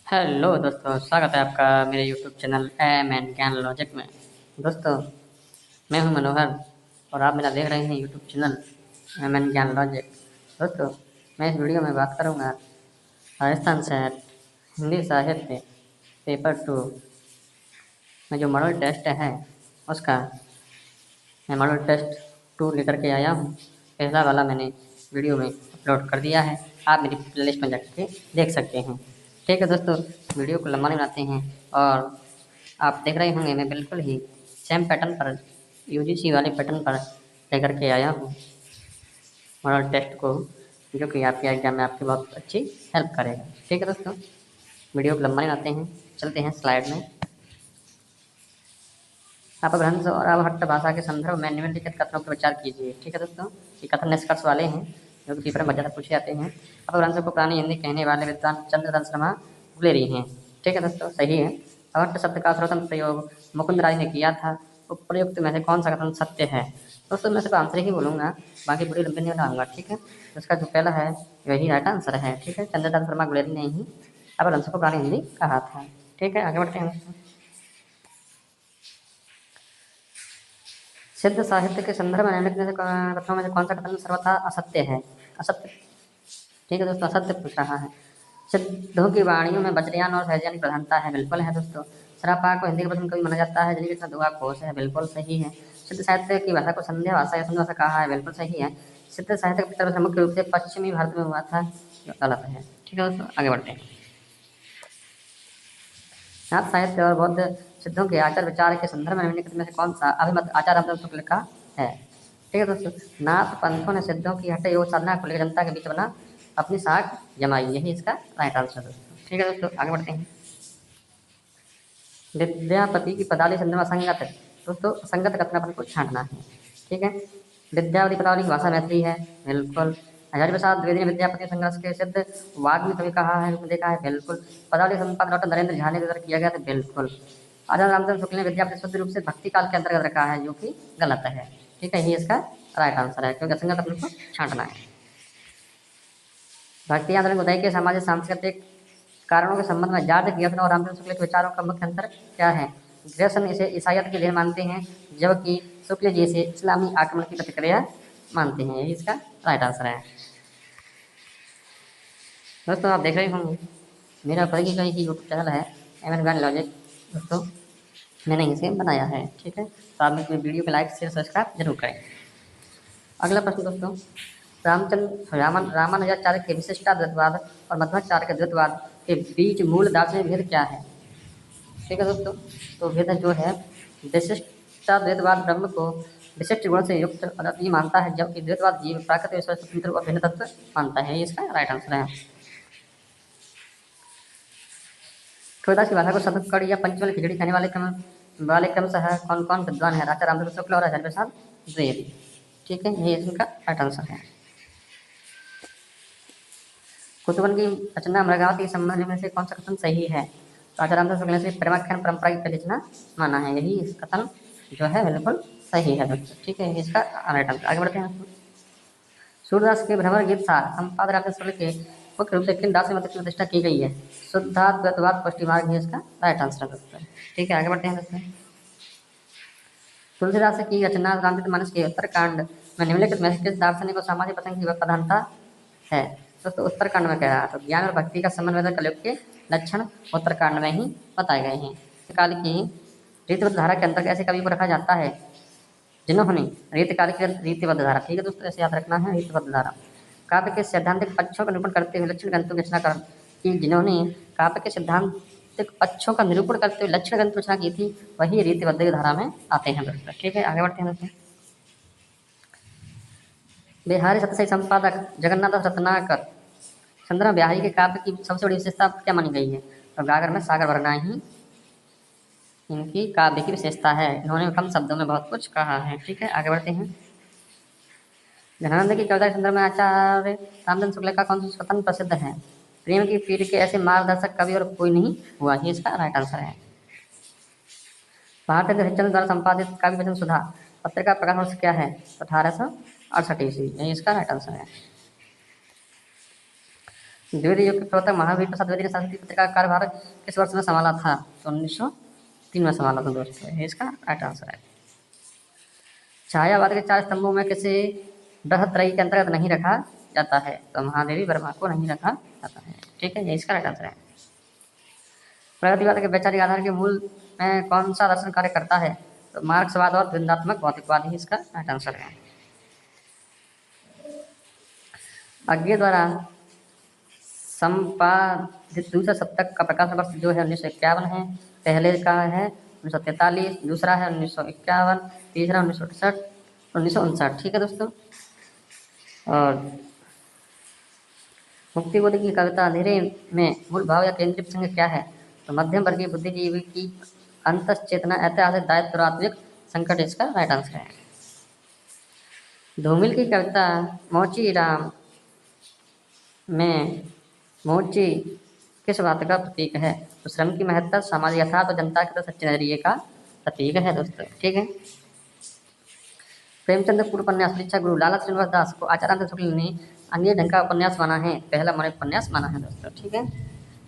Hello दोस्तों, स्वागत है आपका मेरे यूट्यूब चैनल एम एन ज्ञान लॉजिक में। दोस्तों, मैं हूं मनोहर और आप मेरा देख रहे हैं यूट्यूब चैनल एम एन ज्ञान लॉजिक। दोस्तों, मैं इस वीडियो में बात करूंगा राजस्थान शहर हिंदी साहित्य पेपर 2 में जो मॉडल टेस्ट है उसका मैं मॉडल टेस्ट 2 लेकर के आया हूँ। पहला वाला मैंने वीडियो में अपलोड कर दिया है, आप मेरी प्लेलिस्ट में जाकर देख सकते हैं। ठीक है दोस्तों, वीडियो को लंबा नहीं बनाते हैं और आप देख रहे होंगे मैं बिल्कुल ही सेम पैटर्न पर यूजीसी वाले पैटर्न पर लेकर के आया हूँ मॉडल टेस्ट को, जो कि आपके एग्जाम में आपकी बहुत अच्छी हेल्प करेगा। ठीक है दोस्तों, वीडियो को लंबा नहीं बनाते हैं, चलते हैं स्लाइड में। अपभ्रंश और अवहट्ट भाषा के संदर्भ में निम्नलिखित कथनों पर विचार कीजिए। ठीक है दोस्तों, ये कथन निष्कर्ष वाले हैं जो कि पेपर में ज़्यादा पूछे जाते हैं। अपभ्रंश को पुरानी हिंदी कहने वाले विद्वान चंद्रधर शर्मा गुलेरी हैं। ठीक है दोस्तों, सही है। अवहट्ट शब्द का सर्वप्रथम प्रयोग मुकुंद राय ने किया था। उपयुक्त में से कौन सा कथन सत्य है? दोस्तों, मैं सिर्फ आंसर ही बोलूँगा, बाकी वीडियो लंबी नहीं बनाऊंगा। ठीक है, उसका जो पहला है वही राइट आंसर है। ठीक है, चंद्रधर शर्मा गुलेरी ने ही अपभ्रंश को पुरानी हिंदी कहा था। ठीक है, आगे बढ़ते हैं दोस्तों। सिद्ध साहित्य के संदर्भ में निम्नलिखित में से कथनों में से कौन सा कथन सर्वथा असत्य है? असत्य। ठीक है दोस्तों, असत्य पूछ रहा है। सिद्धों की वाणियों में वज्रयान और सहजयान की प्रधानता है। बिल्कुल है दोस्तों। सरापा को हिंदी का प्रथम कवि माना जाता है जिनके साथ दुआ कोश है। बिल्कुल सही है। सिद्ध साहित्य की भाषा को संध्या भाषा या संध्या भाषा कहा है। बिल्कुल सही है। सिद्ध साहित्य का प्रचलन मुख्य रूप से पश्चिमी भारत में हुआ था। गलत है। ठीक है दोस्तों, आगे बढ़ते हैं। नाथ साहित्य और बौद्ध सिद्धों के आचार विचार के संदर्भ में निम्नलिखित में से कौन सा अभिमत आचार अवतरण शुक्ल का है? ठीक है दोस्तों, नाथ पंथों ने सिद्धों की हठ योग साधना को लेकर जनता के बीच बना अपनी साख जमाई, यही इसका राइट आंसर दोस्तों। ठीक है दोस्तों, आगे बढ़ते हैं। विद्यापति की पदावली संदर्भ असंगत है। दोस्तों, असंगत कथन अपन को छांटना है। ठीक है, विद्यावती पदावली की भाषा मैथिली है। बिल्कुल। हजारी प्रसाद द्विवेदी ने विद्यापति संघर्ष के सिद्ध वाद में कभी कहा है, देखा है। बिल्कुल। पदावली संपादक डॉक्टर नरेंद्र झा ने तैयार किया गया था। बिल्कुल। आचार्य रामचंद्र शुक्ल ने विद्यापति शुद्ध रूप से भक्ति काल के अंतर्गत रखा है, जो कि गलत है। ठीक है, ये इसका राइट आंसर है, क्योंकि असंगत अपन को छांटना है। भक्ति आंदोलन उदय के सामाजिक सांस्कृतिक कारणों के संबंध में जॉर्ज ग्रियर्सन और रामचंद्र शुक्ल के विचारों का मुख्य अंतर क्या है? ग्रियर्सन इसे ईसाइयत की देन मानते हैं, जबकि शुक्ल जी इसे इस्लामी आक्रमण की प्रतिक्रिया मानते हैं। यही इसका राइट आंसर है। दोस्तों, आप देख रहे होंगे मेरा पढ़ी का ही यूट्यूब चैनल है एम एन ज्ञान लॉजिक। दोस्तों, मैंने इसे बनाया है। ठीक है, तो आप मेरी वीडियो को लाइक शेयर सब्सक्राइब जरूर करें। अगला प्रश्न दोस्तों, रामानुजाचार्य के विशिष्टाद्वैतवाद और मध्वाचार्य के द्वैतवाद के बीच मूल दार्शनिक भेद क्या है? ठीक है दोस्तों, तो भेद जो है, विशिष्टाद्वैतवाद ब्रह्म को विशिष्ट गुण से युक्त और अद्वितीय मानता है, जबकि द्वैतवाद जीव प्राकृतिक ईश्वर स्वतंत्र और भिन्न तत्व मानता है। ये इसका राइट आंसर है। ठोदास की भाषा को शतकड़ या पंचमल खिचड़ी कहने वाले क्रमशः कौन कौन विद्वान है? राजा रामचंद्र शुक्ल और हजारी प्रसाद द्विवेदी। ठीक है, ये इसका राइट आंसर है। कुतुबन की रचना मृगावती के संबंध में से कौन सा कथन सही है? राजा रामचंद्र शुक्ल ने से प्रेमाख्यान परंपरा की पहली रचना माना है। यही इस कथन जो है बिल्कुल सही है दोस्तों। ठीक है, इसका राइट आंसर। आगे बढ़ते हैं। सूरदास के भ्रमर गीत सार संपादक रामचंद्र शुक्ल के मुख्य रूप से किन दार्शनिक मत की प्रतिष्ठा की गई है? शुद्धाद्वैतवाद पुष्टि मार्ग है इसका राइट आंसर दोस्तों। ठीक है, आगे बढ़ते हैं दोस्तों। तुलसीदास की रचना रामचरितमानस के उत्तरकांड में निम्नलिखित में से किस दार्शनिक और सामाजिक प्रसंग की प्रधानता है? दोस्तों, उत्तरकांड में कह रहा है तो ज्ञान और भक्ति का संबंध कलयुग के लक्षण उत्तरकांड में ही बताए गए हैं। काल की रीतिबद्ध धारा के अंतर्गत ऐसे कवि को रखा जाता है जिन्होंने रीतकाल की रीतिबद्ध धारा, ठीक है दोस्तों, ऐसे याद रखना है, रीतिबद्ध धारा काव्य के सैद्धांतिक पक्षों का निरूपण करते हुए लक्षण ग्रंथों की रचना कर की जिन्होंने काव्य के सिद्धांतिक पक्षों का निरूपण करते हुए लक्षण ग्रंथ रचना की थी, वही रीतिबद्ध धारा में आते हैं दोस्तों। ठीक है, आगे बढ़ते हैं दोस्तों। बिहारी सतसई संपादक जगन्नाथ दास रत्नाकर संदर्भ में बिहारी के काव्य की सबसे बड़ी विशेषता क्या मानी गई है? तो गागर में सागर भरना ही इनकी काव्य की विशेषता है। इन्होंने कम शब्दों में बहुत कुछ कहा है। ठीक है, आगे बढ़ते हैं। धनानंद की कविता के संदर्भ में आचार्य रामचंद्र शुक्ल का कौन सा कथन प्रसिद्ध है? प्रेम की पीड़ के ऐसे मार्गदर्शक कवि और कोई नहीं हुआ, ही इसका राइट आंसर है। भारतीय हरिश्चंद्र द्वारा संपादित काव्य वचन सुधा पत्रिका प्रकाश वर्ष क्या है? 1868 ईस्वी, यही इसका राइट आंसर है। द्विवेदी युग के प्रवर्तक महावीर प्रसाद द्विवेदी ने संस्कृत पत्रिका का कार्यभार किस वर्ष में संभाला था? तो 1903 में संभाला था दोस्तों, ये इसका राइट आंसर है। छायावाद के 4 स्तंभों में किसे बृहत्रयी के अंतर्गत नहीं रखा जाता है? तो महादेवी वर्मा को नहीं रखा जाता है। ठीक है, ये इसका राइट आंसर है। प्रगतिवाद के वैचारिक आधार के मूल में कौन सा दर्शन कार्य करता है? तो मार्क्सवाद और द्वंद्वात्मक भौतिकवाद ही इसका राइट आंसर है। अज्ञे द्वारा संपादित दूसरा सप्तक का प्रकाशन वर्ष जो है 1951 है। पहले का है 1943, दूसरा है 1951, तीसरा 1968, 1959। ठीक है दोस्तों। और मुक्तिबोध की कविता अंधेरे में मूल भाव या केंद्रीय प्रसंग क्या है? तो मध्यम वर्गीय बुद्धिजीवी की अंतश्चेतना, ऐतिहासिक दायित्व और आत्मिक संकट इसका राइट आंसर है। धूमिल की कविता मोची राम में मोची किस बात का प्रतीक है? तो श्रम की महत्ता, सामाजिक यथार्थ और जनता के प्रति सच्चे नजरिए का प्रतीक है दोस्तों। ठीक है। प्रेमचंद पूर्व उपन्यास परीक्षा गुरु लाला श्रीनिवास दास को आचार्य रामचंद्र शुक्ल ने अन्य ढंग का उपन्यास माना है? पहला मौलिक उपन्यास माना है दोस्तों। ठीक है,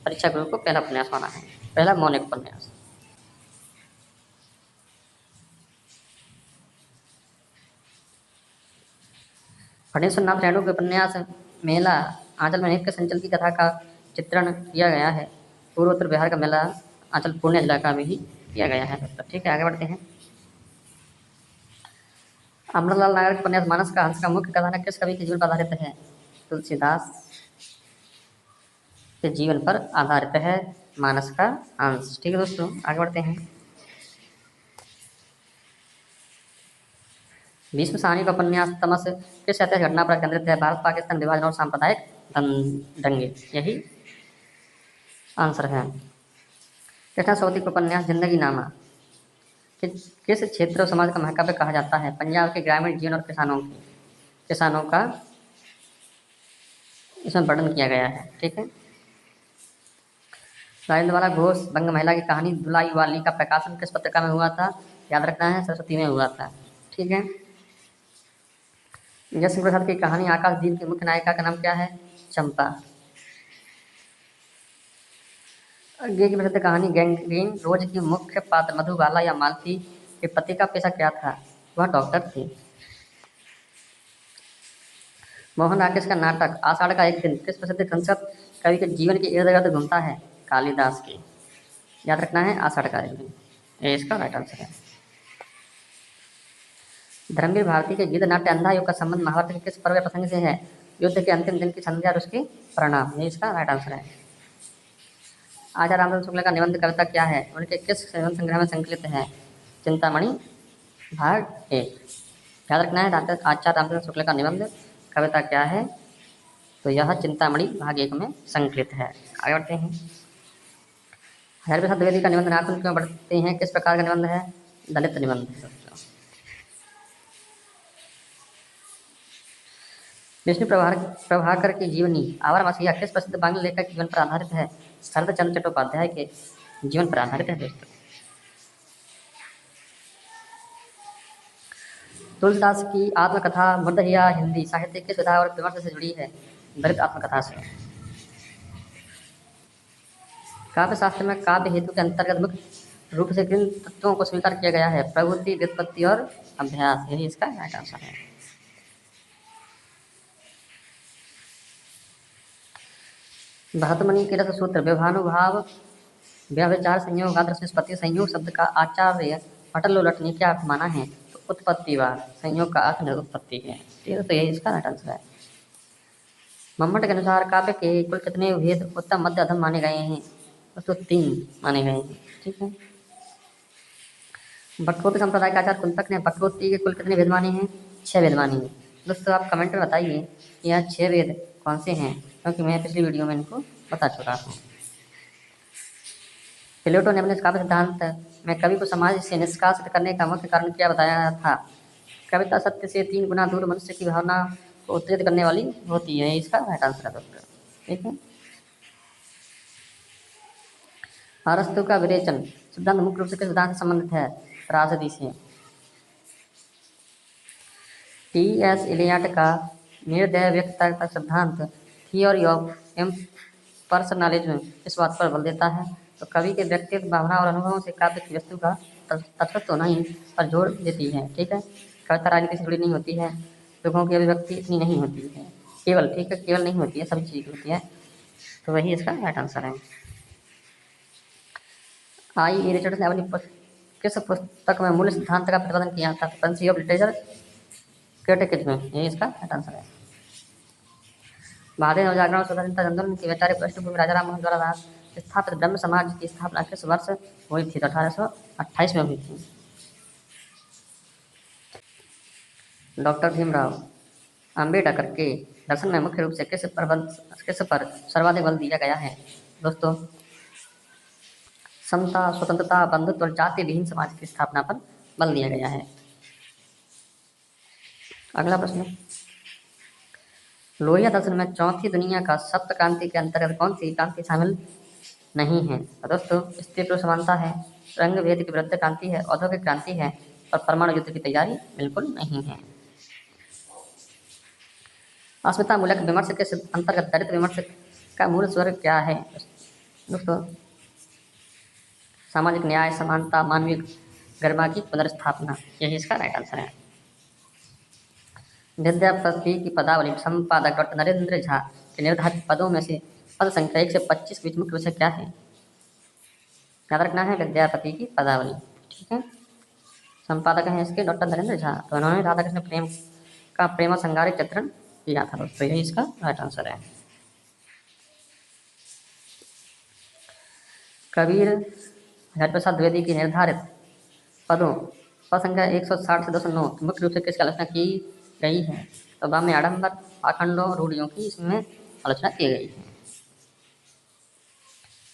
परीक्षा गुरु को पहला उपन्यास माना है, पहला मौलिक उपन्यास। फणेश्वर नाथ रेणु के उपन्यास मेला आंचल में नृत्य संचल की कथा का चित्रण किया गया है। पूर्वोत्तर बिहार का मेला आंचल पूर्णिया इलाका में ही किया गया है दोस्तों। ठीक है, आगे बढ़ते हैं। अमरलाल नागर के उपन्यास मानस का हंस का मुख्य कथानक किस कवि के जीवन पर आधारित है? तुलसीदास के जीवन पर आधारित है मानस का हंस। ठीक है दोस्तों, आगे बढ़ते हैं। भीष्म साहनी का उपन्यास तमस किस ऐतिहासिक घटना पर केंद्रित है? भारत पाकिस्तान विभाजन और सांप्रदायिक दंगे, यही आंसर है। कृष्णा सवती का उपन्यास जिंदगी नामा किस क्षेत्र और समाज का महाकाव्य कहा जाता है? पंजाब के ग्रामीण जीवन और किसानों का इसमें वर्णन किया गया है। ठीक है। राजेंद्र बाला घोष बंग महिला की कहानी दुलाई वाली का प्रकाशन किस पत्रिका में हुआ था? याद रखना है, सरस्वती में हुआ था। ठीक है। जय सिंह प्रसाद की कहानी आकाशदीप की मुख्य नायिका का नाम क्या है? चंपा। आगे की प्रसिद्ध कहानी गैंग्रीन रोज की मुख्य पात्र मधुबाला या मालती के पति का पेशा क्या था? वह डॉक्टर थे। मोहन राकेश का नाटक आषाढ़ का एक दिन किस प्रसिद्ध संस्कृत कवि के जीवन के इर्द गिर्द घूमता है? कालिदास की। याद रखना है, आषाढ़ का एक दिन, ये इसका राइट आंसर है। धर्मवीर भारती के गीत नाट्य अंधा युग का संबंध महाभारत के किस पर्व या प्रसंग से है? युद्ध के अंतिम दिन की संध्या और उसके परिणाम, ये इसका राइट आंसर है। आचार्य रामचंद्र शुक्ल का निबंध कविता क्या है? उनके किस संग्रह में संकलित है? चिंतामणि भाग 1। याद रखना है, आचार्य रामचंद्र शुक्ल का निबंध कविता क्या है? तो यह चिंतामणि भाग 1 में संकलित है। आगे बढ़ते हैं। हजारी प्रसाद द्विवेदी का निबंध नाखून क्यों बढ़ते हैं किस प्रकार का निबंध है? दलित निबंध है। विष्णु प्रभाकर की जीवनी आवर मसीहा किस प्रसिद्ध बांग्ला लेखक के जीवन पर आधारित है? शरद चंद्र चट्टोपाध्याय के जीवन पर आधारित है दोस्तों। तुलसीदास की आत्मकथा मुद्दहिया हिंदी साहित्य किस विधा और विमर्श से जुड़ी है? दलित आत्मकथा से। काव्य शास्त्र में काव्य हेतु के अंतर्गत मुख्य रूप से किन तत्वों को स्वीकार किया गया है? प्रवृत्ति, व्युत्पत्ति और अभ्यास, यही इसका राइट आंसर है। भरतमुनि के रस सूत्र व्यवहानुभाव व्यभिचार संयोग आदर्श निष्पत्ति संयोग शब्द का आचार्य पटलोलट ने क्या अर्थ माना है? तो उत्पत्तिवाद, संयोग का अर्थ उत्पत्ति है। ठीक है, तो यही इसका राइट आंसर है। मम्मट के अनुसार काव्य के कुल कितने भेद उत्तम मध्य अधम माने गए हैं? तो 3 माने गए हैं। ठीक है। भटकोती संप्रदाय के आचार्य कुंतक ने भटकोती के कुल कितने भेद माने हैं? 6 भेद माने हैं। दोस्तों आप कमेंट में बताइए कि यह 6 भेद कौन से हैं, क्योंकि मैं पिछली वीडियो में इनको बता चुका हूँ। प्लेटो ने अपने काव्य सिद्धांत में कवि को समाज से निष्कासित करने का मुख्य कारण क्या बताया था? कविता सत्य से 3 गुना दूर मनुष्य की भावना को उत्तेजित करने वाली होती है, इसका राइट आंसर है दोस्तों। ठीक है। अरस्तु का विरेचन सिद्धांत मुख्य रूप से किस सिद्धांत से संबंधित है? त्रासदी से। टी.एस. इलियट का निर्दय व्यक्तता सिद्धांत थियोरी ऑफ एवं पर्सनलिज्म इस बात पर बल देता है। तो कवि के व्यक्तित्व, भावना और अनुभवों से काव्य की वस्तु का तत्व नहीं पर जोड़ देती है। ठीक है, कविता राजनीति से जुड़ी नहीं होती है, दुखों की अभिव्यक्ति इतनी नहीं होती है केवल, ठीक है, केवल नहीं होती है, सभी चीज़ होती है। तो वही इसका राइट आंसर है। आई ई रिचर्ड्स ने अपनी किस पुस्तक में मूल सिद्धांत का प्रतिपादन किया था? प्रिंसिपल ऑफ लिटरेचर क्रिटिसिज्म, यही इसका राइट आंसर है। भारतीय नवजागरण और स्वतंत्रता आंदोलन की वैचारिक पृष्ठभूमि राजा राम मोहन द्वारा स्थापित ब्रह्म समाज की स्थापना किस वर्ष हुई थी? तो 1828 में हुई थी। डॉक्टर भीमराव अंबेडकर के दर्शन में मुख्य रूप से किस पर सर्वाधिक बल दिया गया है? दोस्तों, समता, स्वतंत्रता, बंधुत्व और जाति विहीन समाज की स्थापना पर बल दिया गया है। अगला प्रश्न, लोहिया दर्शन में चौथी दुनिया का सप्त क्रांति के अंतर्गत कौन सी क्रांति शामिल नहीं है? तो दोस्तों, स्त्री पुरुष समानता है, रंग भेद की विरुद्ध क्रांति है, औद्योगिक क्रांति है और परमाणु युद्ध की तैयारी बिल्कुल नहीं है। अस्मिता मूलक विमर्श के अंतर्गत दलित विमर्श का मूल स्वर क्या है? दोस्तों, सामाजिक न्याय, समानता, मानवीय गरिमा की पुनर्स्थापना, यही इसका राइट आंसर है। विद्यापति की पदावली संपादक डॉक्टर नरेंद्र झा के निर्धारित पदों में से पद संख्या 1 से 25 के बीच मुख्य विषय क्या है? याद रखना है, विद्यापति की पदावली। ठीक है, संपादक हैं इसके डॉक्टर नरेंद्र झा। तो उन्होंने राधा कृष्ण प्रेम का प्रेम संगारिक चित्रण किया था दोस्तों, यही इसका राइट आंसर है। कबीर हरिप्रसाद द्विवेदी की निर्धारित पदों पद संख्या 160 से 209 मुख्य रूप से किसकी आलोचना की गई है? तो वाम्य आडंबर, आखंडों, रूढ़ियों की इसमें आलोचना की गई है।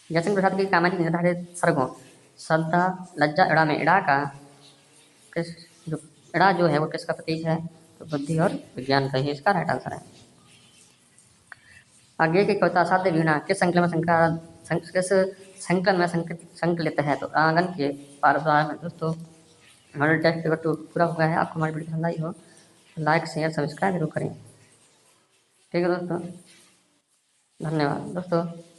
जयसिंह प्रसाद की कामायनी की निर्धारित सर्गों श्रद्धा, लज्जा, इड़ा में इड़ा का जो इड़ा जो है वो किसका प्रतीक है? तो बुद्धि और विज्ञान का ही इसका राइट आंसर है। आगे की कविता असाध्य वीणा किस संकलन में संकलित है? तो आंगन के पारद्वार में। दोस्तों, हमारा टेस्ट पेपर तो पूरा हो गया है। आपको हमारी वीडियो पसंद आई हो तो लाइक, शेयर, सब्सक्राइब जरूर करें। ठीक है दोस्तों, धन्यवाद दोस्तों।